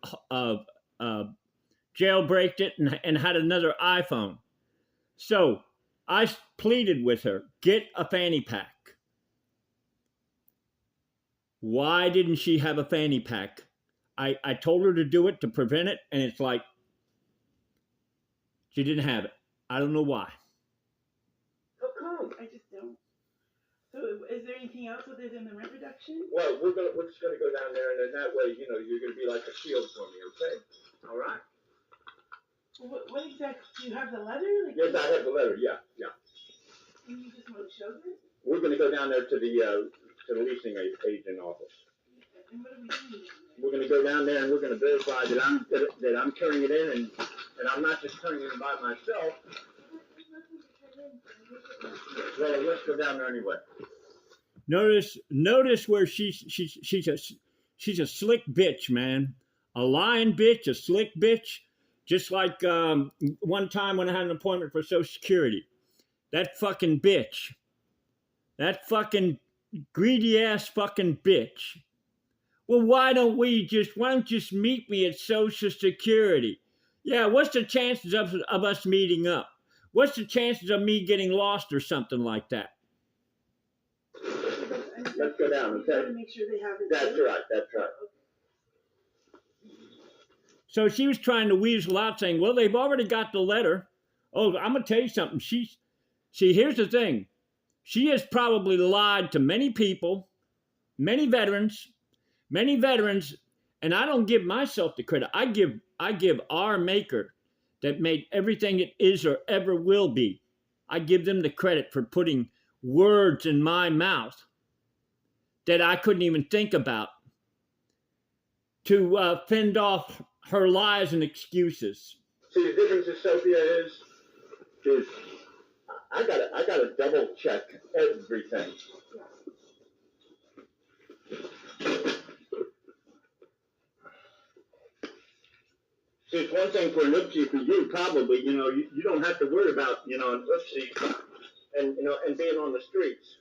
jailbreaked it and had another iPhone. So I pleaded with her, get a fanny pack. Why didn't she have a fanny pack? I told her to do it to prevent it, and it's like she didn't have it. I don't know why. How come? I just don't. So is there anything else other than the rent reduction? Well, we're just gonna go down there, and then that way, you're gonna be like a shield for me, okay? All right. Well, what exactly? Do you have the letter? Yes, I have the letter. Yeah. And you just want to show it? We're gonna go down there to the leasing agent office. And what are we doing? We're gonna go down there and we're gonna verify that I'm turning it in, and I'm not just turning it in by myself. Well, let's go down there anyway. Notice where she's a slick bitch, man. A lying bitch, a slick bitch. Just like one time when I had an appointment for Social Security. That fucking bitch. That fucking greedy ass fucking bitch. Well, why don't you just meet me at Social Security? Yeah, what's the chances of us meeting up? What's the chances of me getting lost or something like that? Let's go down, okay? To make sure they have it. That's right. So she was trying to weasel out saying, well, they've already got the letter. Oh, I'm going to tell you something. See, here's the thing. She has probably lied to many people, many veterans, and I don't give myself the credit. I give our maker that made everything it is or ever will be. I give them the credit for putting words in my mouth that I couldn't even think about to fend off her lies and excuses. See, the difference with Sophia is I gotta double check everything. See, it's one thing for an oopsie for you, probably, you don't have to worry about, an oopsie and being on the streets.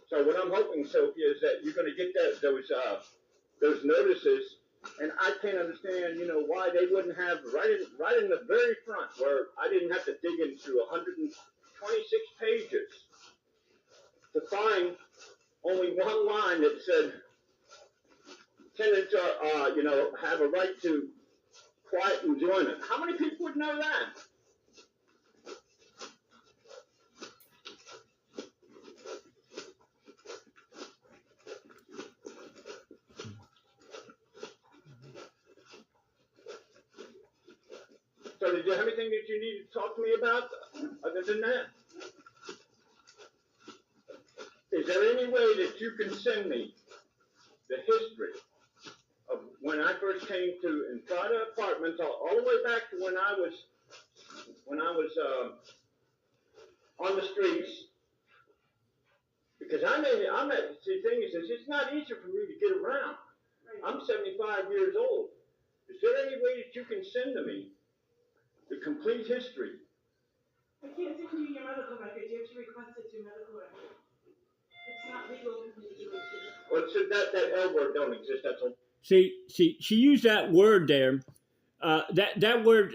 So what I'm hoping, Sophia, is that you're going to get those notices, and I can't understand, why they wouldn't have right in the very front where I didn't have to dig into 126 pages to find only one line that said tenants are, have a right to quiet enjoyment. How many people would know that? So did you have anything that you need to talk to me about other than that? Is there any way that you can send me the history of when I first came to Entrada Apartments, all the way back to when I was on the streets? Because see, the thing is, it's not easy for me to get around. I'm 75 years old. Is there any way that you can send to me the complete history? I can't send you your medical record. You have to request it through medical record. It's not legal for me to give it to you. Well, so that L word don't exist. That's all. See, she used that word there. That word,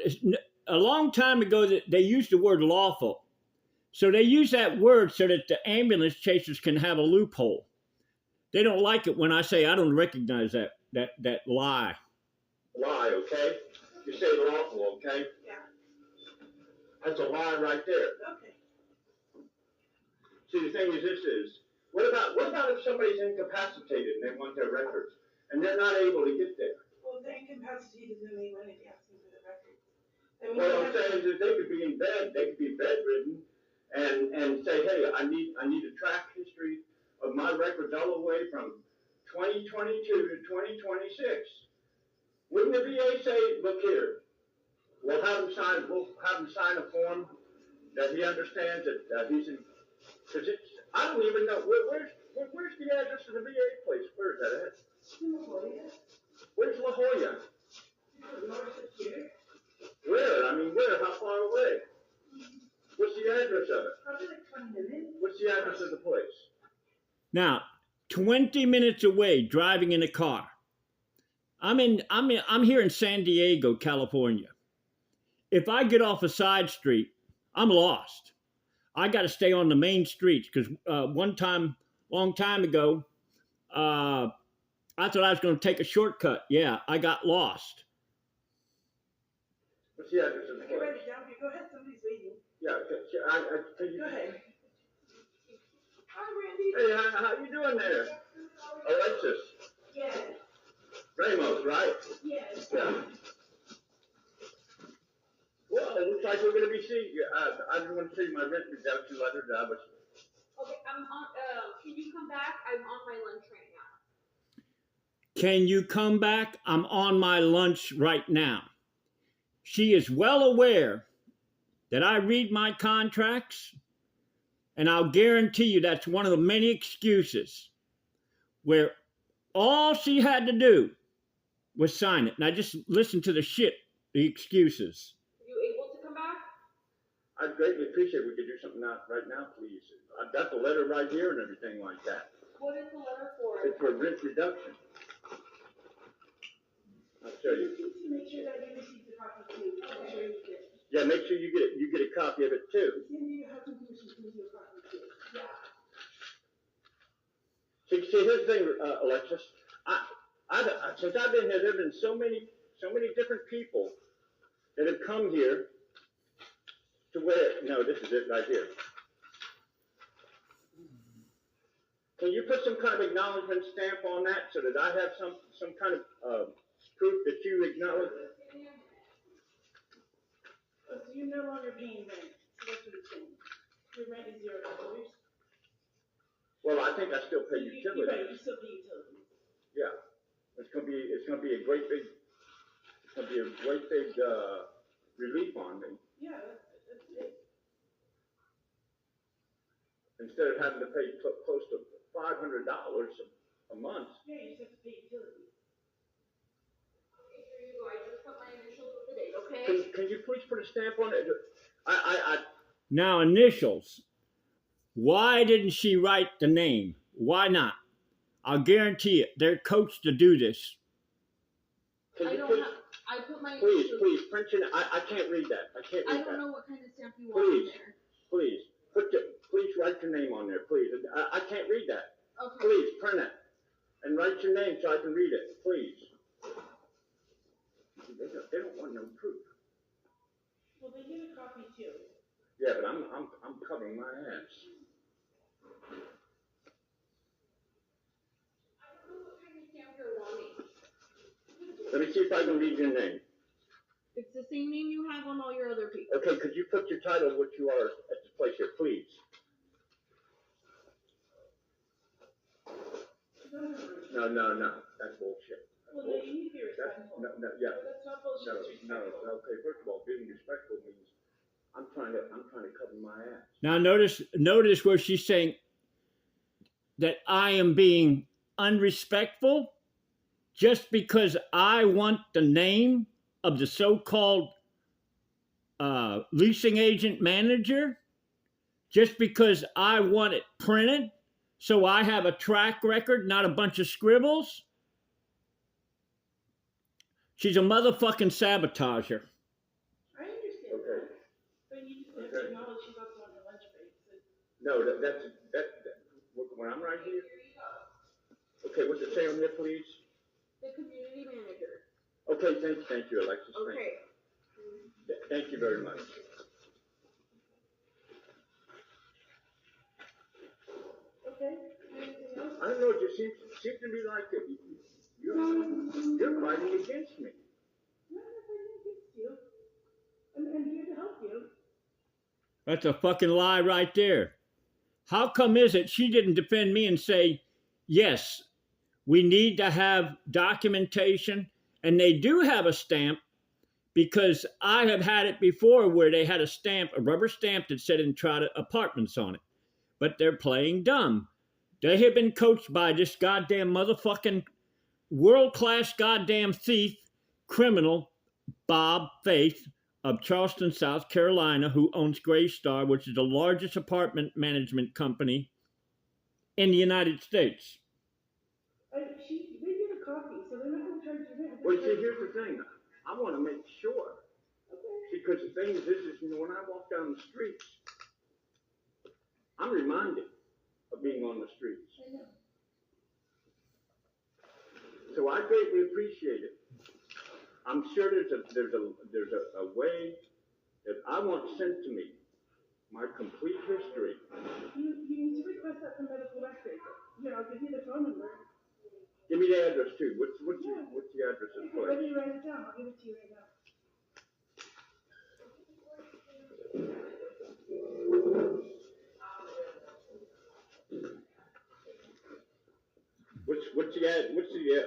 a long time ago, they used the word lawful. So they use that word so that the ambulance chasers can have a loophole. They don't like it when I say I don't recognize that lie. Lie, okay? You say lawful, okay? Yeah. That's a lie right there. Okay. See, the thing is, what about if somebody's incapacitated and they want their records and they're not able to get there? Well, they're incapacitated and they went and asked me for the records. What I'm saying is that they could be in bed, they could be bedridden, and say, hey, I need a track history of my records all the way from 2022 to 2026. Wouldn't the VA say, look here, we'll have him sign a form that he understands that he's in, because I don't even know, where's the address of the VA place? Where is that at? La Jolla. Where's La Jolla? North of here. Where? I mean, where? How far away? What's the address of it? Probably like 20 minutes. What's the address of the place? Now, 20 minutes away, driving in a car. I'm here in San Diego, California. If I get off a side street, I'm lost. I got to stay on the main streets because one time, long time ago, I thought I was going to take a shortcut. Yeah, I got lost. What's the address of the I can place? write it down. Go ahead. Somebody's waiting. Yeah, can you? Go ahead. Hi, Randy. Hey, how you doing there? Alexis. Yes. Ramos, right? Yes. Yeah. Well, it looks like we're going to be seeing you. I just want to see my rent reduction letter that I was. Okay, I'm on. Can you come back? I'm on my lunch right now. Can you come back? I'm on my lunch right now. She is well aware that I read my contracts, and I'll guarantee you that's one of the many excuses where all she had to do was sign it. Now just listen to the excuses. Are you able to come back? I'd greatly appreciate if we could do something right now, please. I've got the letter right here and everything like that. What is the letter for? It's for rent reduction. I'll show you. Just make sure that you receive the copy too. Make sure you get it. Yeah, make sure you get a copy of it too. Cindy, you have to do some things with copy too. Yeah. See, here's the thing, Alexis. Since I've been here, there have been so many different people that have come here to where, no, this is it right here. Can you put some kind of acknowledgement stamp on that so that I have some kind of proof that you acknowledge? Oh, so you're no longer paying rent. So that's what it's saying. Your rent is $0. Well, I think I still pay You're utilities. right, you still pay utilities. Yeah, it's gonna be a great big relief on me Yeah, that's it. instead of having to pay close to $500 a month. Yeah, you just have to pay utilities. Okay, here you go. I just put my initials of the date, okay? Can you please put a stamp on it? Now, initials. Why didn't she write the name? Why not? I'll guarantee it. They're coached to do this. Can I you don't have, I put my please, initials. print your, I can't read that. I can't read I don't that. know what kind of stamp you want on Please. there. Please, please write your name on there, please. I can't read that. Okay. Please, print it. And write your name so I can read it, please. They don't want no proof. Well, they get a copy too. Yeah, but I'm covering my ass. I don't know what kind of stamp you're wanting. Let me see if I can read your name. It's the same name you have on all your other papers. Okay, could you put your title of what you are at this place here, please? No, that's bullshit. Well, no, you need to be respectful. Yeah. That's not bullshit, it's respectful. Okay. First of all, being respectful means I'm trying to cover my ass. Now, notice where she's saying that I am being unrespectful just because I want the name of the so-called leasing agent manager, just because I want it printed so I have a track record, not a bunch of scribbles. She's a motherfucking sabotager. I understand Okay. that. But you just have to acknowledge she's also on her lunch break. So. No, that's when I'm right here. Okay, what's it say on there, please? The community manager. Okay, thank you, Alexis. Okay. Thank you very much. Okay, anything else? I don't know, it just seems to me like you're fighting against me. No, I'm not fighting against you. I'm here to help you. That's a fucking lie right there. How come is it she didn't defend me and say, yes, we need to have documentation, and they do have a stamp, because I have had it before where they had a stamp, a rubber stamp that said Entrada Apartments on it. But they're playing dumb. They have been coached by this goddamn motherfucking world-class goddamn thief, criminal, Bob Faith of Charleston, South Carolina, who owns Gray Star, which is the largest apartment management company in the United States. They get a copy, so they're not going to charge you rent. Well, see, here's the thing. I want to make sure. Okay. Because the thing is, when I walk down the streets, I'm reminded of being on the streets. I know. So I greatly appreciate it. I'm sure there's a way that I want sent to me my complete history. You need to request that from medical records. Here, I'll give you the phone number. Give me the address too. What's the address of the Okay, let place? me write it down. I'll give it to you right now.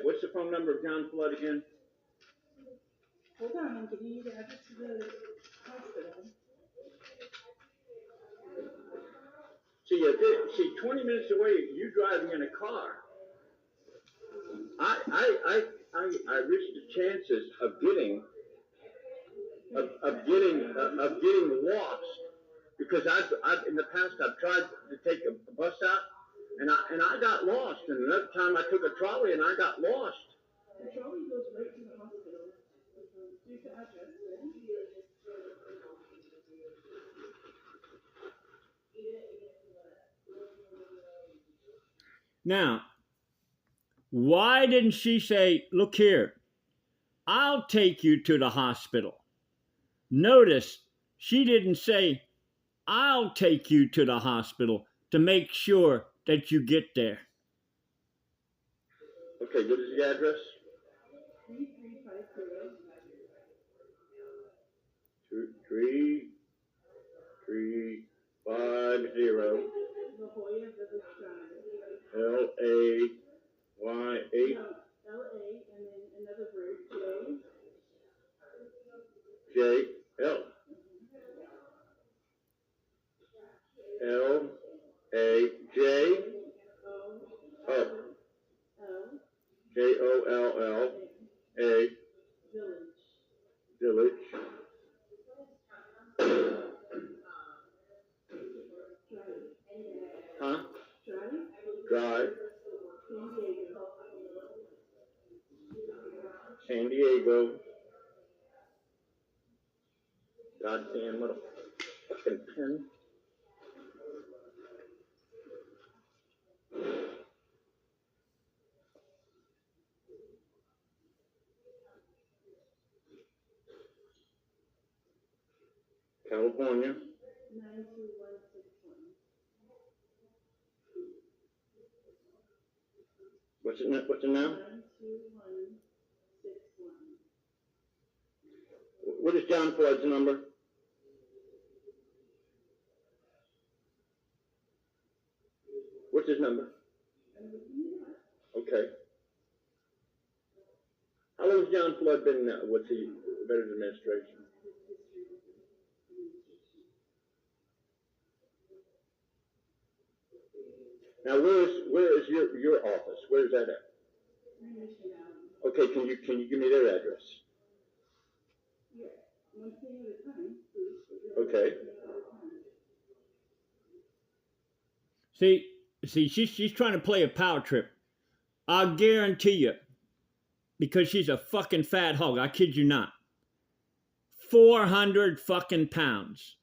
What's the phone number of John Flood again? Hold on, I'm giving you the address to the hospital. See, 20 minutes away, you driving in a car. I risk the chances of getting lost because I've in the past I've tried to take a bus out and I got lost, and another time I took a trolley and I got lost. The trolley goes right to the hospital. Here's the address. Now, Why didn't she say, look here, I'll take you to the hospital? Notice she didn't say, I'll take you to the hospital to make sure that you get there. Okay, what is the address? 3350 LAY8 LA and then another word, JL LAJ JOLLA Village. Huh? Drive. San Diego. Goddamn little fucking pen. California. 92161. What's it now? 92161. What is John Floyd's number? What's his number? Okay. How long has John Floyd been with the Veterans Administration? Now, where is your office? Where is that at? Okay, can you give me their address? One thing at a time, please. Okay. See, she's trying to play a power trip. I'll guarantee you, because she's a fucking fat hog, I kid you not. 400 fucking pounds.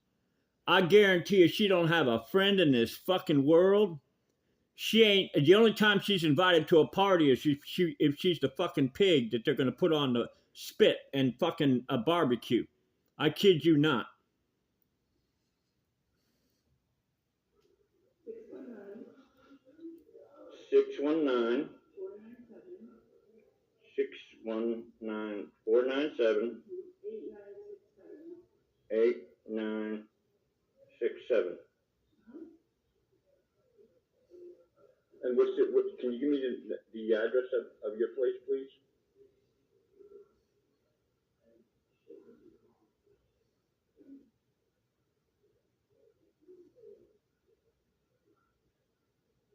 I guarantee you she don't have a friend in this fucking world. She ain't, the only time she's invited to a party is if she's the fucking pig that they're gonna put on the spit and fucking a barbecue. I kid you not. 619 497 8967. And can you give me the address of your place, please?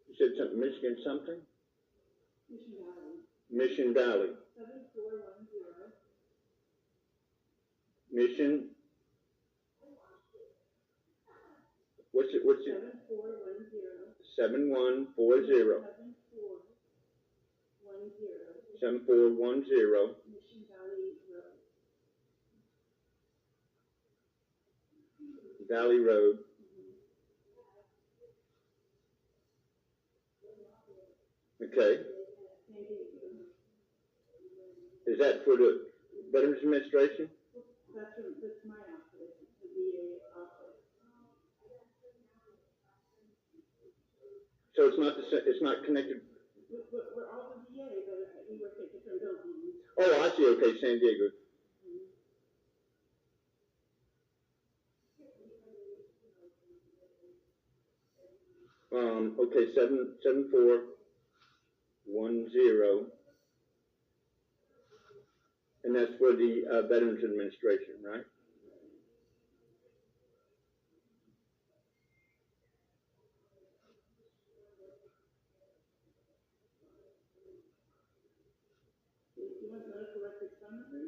You said something, Michigan something? Mission Valley. 7410. Mission. What's it? 7110. 7140. 7410. Mission Valley Road. Valley Road. Okay. Is that for the Veterans Administration? That's my office, the VA office. So it's not connected. We're all the VA, but we work at different buildings. Oh, I see. Okay, San Diego. Okay, 7410, and that's for the Veterans Administration, right? You want medical records phone number?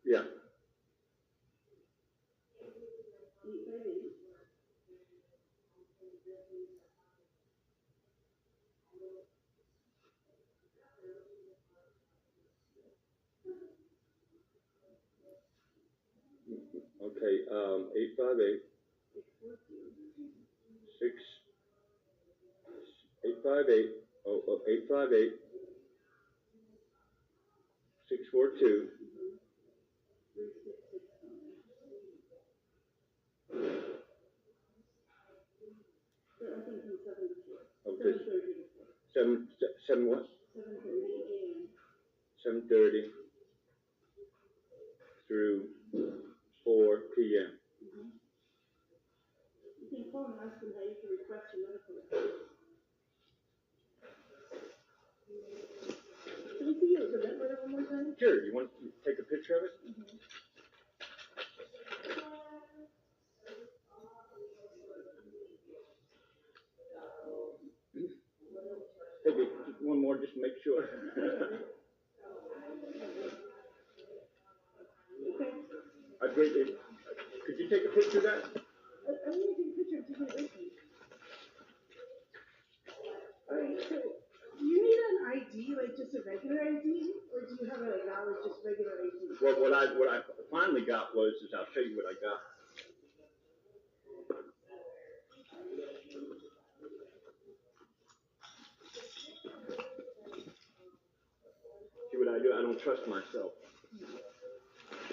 Yeah. 858. Okay, 858 858 858 642. Okay. 7 what? 7:30 through 4 p.m. You can call and ask them how you can request your medical record. Can you see the vent letter one more time? Sure. You want to take a picture of it? Take it one more just to make sure. I'd greatly. Could you take a picture of that? I need to take a picture of taking it with me. Alright, so do you need an ID, like just a regular ID, or do you have a valid, just regular ID? Well, what I finally got was, I'll show you what I got. See what I do? I don't trust myself.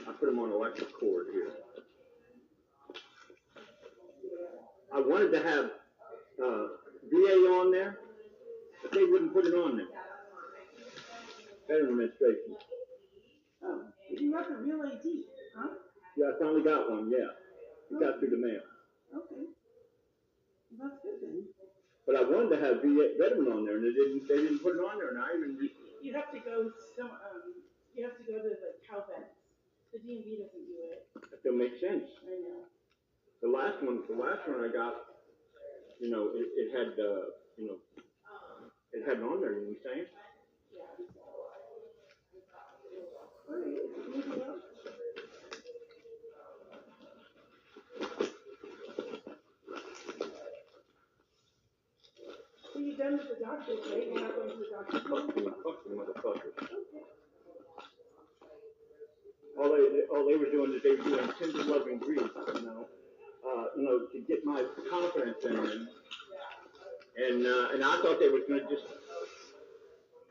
I put them on electric cord here. I wanted to have VA on there, but they wouldn't put it on there. Veteran Administration. Oh, you got the real ID, huh? Yeah, I finally got one, yeah. It got through the mail. Okay. Well, that's good then. But I wanted to have veteran on there, and they didn't put it on there, and I even... You have to go you have to go to the cow vets. The DMV doesn't do it. That don't make sense. I know. The last one I got, it had, it had it on there, you know what I'm saying? All right, anything else? So you're done with the doctors, right? You're not going to the doctor? Fucking motherfuckers. All they were doing is they were doing tender loving grief, to get my confidence in them. And I thought they were going to just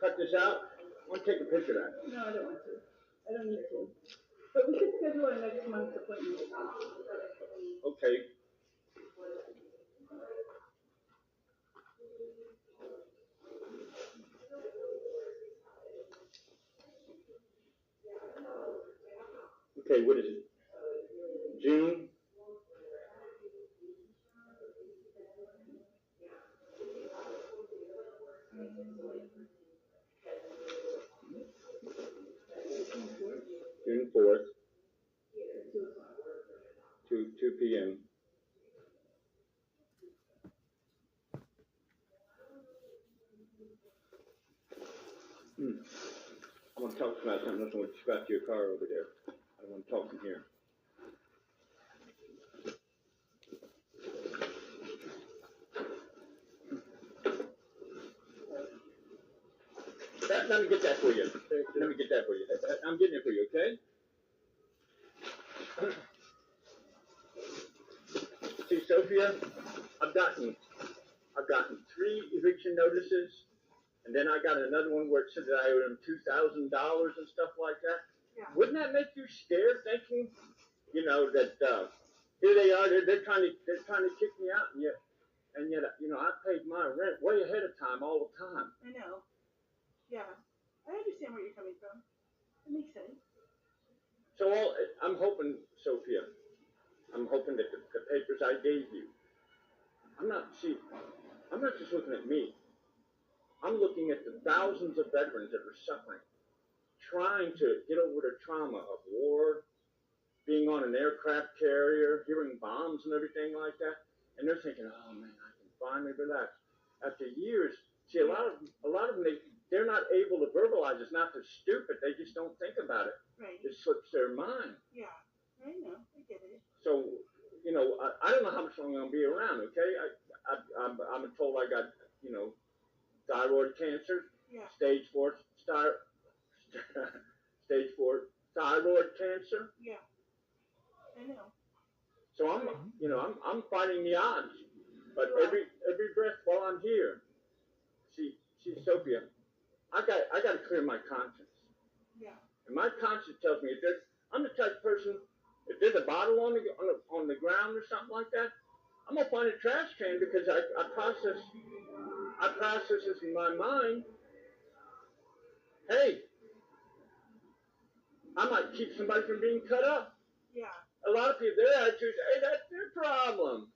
cut this out. I want to take a picture of that. No, I don't want to. I don't need to. But we could schedule a next month's appointment. Okay. Okay, what is it? June? June 4th. 2 p.m. I want to talk about something. I don't want to scratch your car over there. I want to talk from here. Let me get that for you. Let me get that for you. I'm getting it for you, okay? See, Sophia, I've gotten 3 eviction notices, and then I got another one where it said that I owed them $2,000 and stuff like that. Yeah. Wouldn't that make you scared, thinking, that here they are, they're trying to kick me out, and yet, I paid my rent way ahead of time all the time. I know. Yeah. I understand where you're coming from. It makes sense. So I'm hoping, Sophia, that the papers I gave you, I'm not just looking at me. I'm looking at the thousands of veterans that are suffering, trying to get over the trauma of war, being on an aircraft carrier, hearing bombs and everything like that, and they're thinking, oh man, I can finally relax. After years, see, a lot of them, they're not able to verbalize. It's not they're stupid. They just don't think about it. Right. It slips their mind. Yeah. I know. I get it. So, I don't know how much longer I'm going to be around, okay? I'm told I got, thyroid cancer. Yeah. Stage 4 thyroid cancer. Yeah. I know. So I'm fighting the odds. But every breath while I'm here, see, Sophia, I got to clear my conscience. Yeah. And my conscience tells me I'm the type of person, if there's a bottle on the ground or something like that, I'm gonna find a trash can because I process this in my mind. Hey, I might keep somebody from being cut up. Yeah. A lot of people, their attitude is, hey, that's their problem.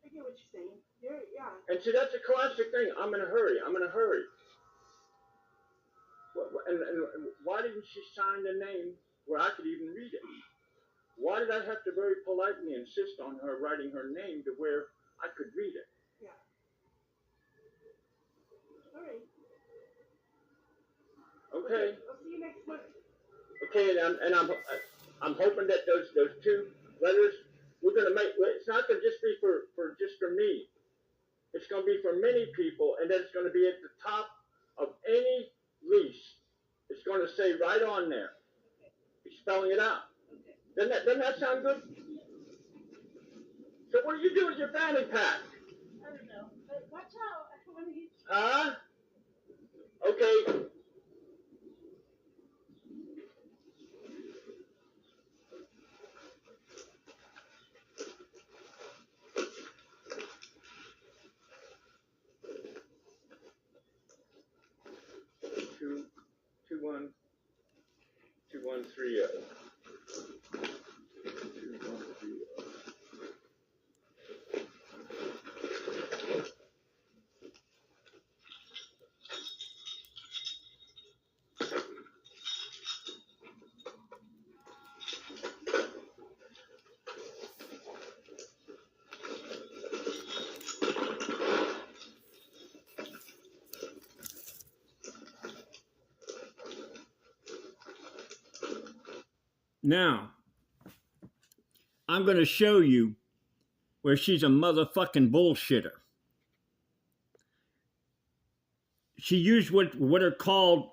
I get what you're saying. Yeah. And see, that's a classic thing. I'm in a hurry. And why didn't she sign the name where I could even read it? Why did I have to very politely insist on her writing her name to where I could read it? Yeah. All right. Okay. I'll see you next month. Okay, and I'm hoping that those two letters we're gonna make. It's not gonna just be for me. It's gonna be for many people, and then it's gonna be at the top of any lease. It's gonna say right on there. He's spelling it out. Doesn't that sound good? So what do you do with your fanny pack? I don't know. But watch out. I don't want to get you. Huh? Okay. Two one 2130. 2130. Now, I'm going to show you where she's a motherfucking bullshitter. She used what are called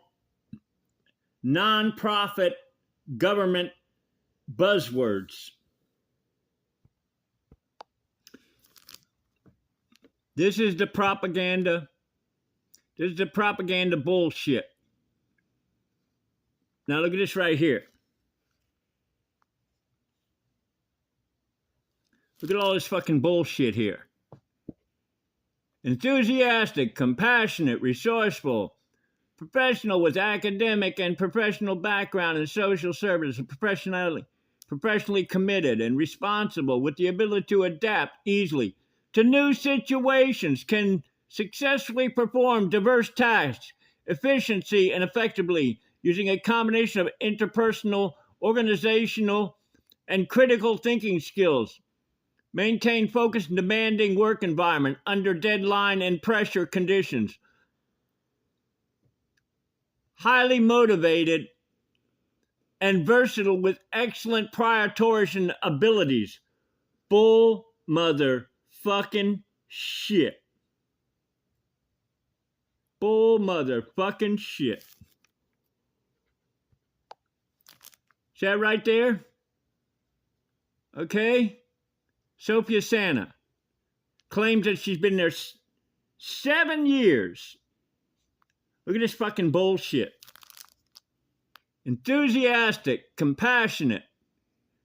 non-profit government buzzwords. This is the propaganda. This is the propaganda bullshit. Now look at this right here. Look at all this fucking bullshit here. Enthusiastic, compassionate, resourceful, professional with academic and professional background in social service, professionally committed and responsible with the ability to adapt easily to new situations, can successfully perform diverse tasks, efficiently and effectively using a combination of interpersonal, organizational, and critical thinking skills. Maintain focused and demanding work environment under deadline and pressure conditions. Highly motivated and versatile with excellent prioritization abilities. Bull motherfucking shit. Bull motherfucking shit. See that right there? Okay? Sophia Santa claims that she's been there 7 years. Look at this fucking bullshit. Enthusiastic, compassionate,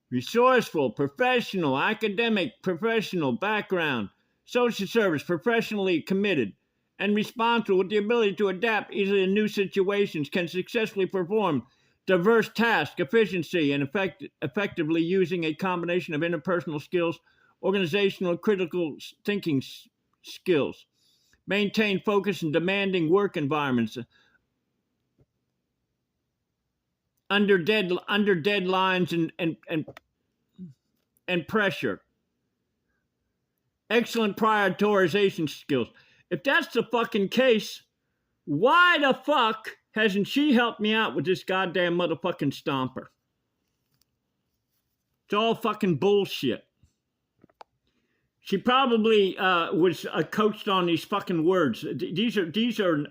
resourceful, professional, academic, professional background, social service, professionally committed, and responsible with the ability to adapt easily in new situations, can successfully perform diverse tasks, efficiency, and effectively using a combination of interpersonal skills, organizational and critical thinking skills. Maintain focus in demanding work environments under deadlines and pressure. Excellent prioritization skills. If that's the fucking case, why the fuck hasn't she helped me out with this goddamn motherfucking stomper? It's all fucking bullshit. She probably was coached on these fucking words. These are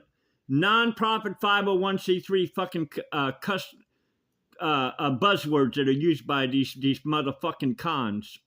non-profit 501c3 fucking buzzwords that are used by these motherfucking cons.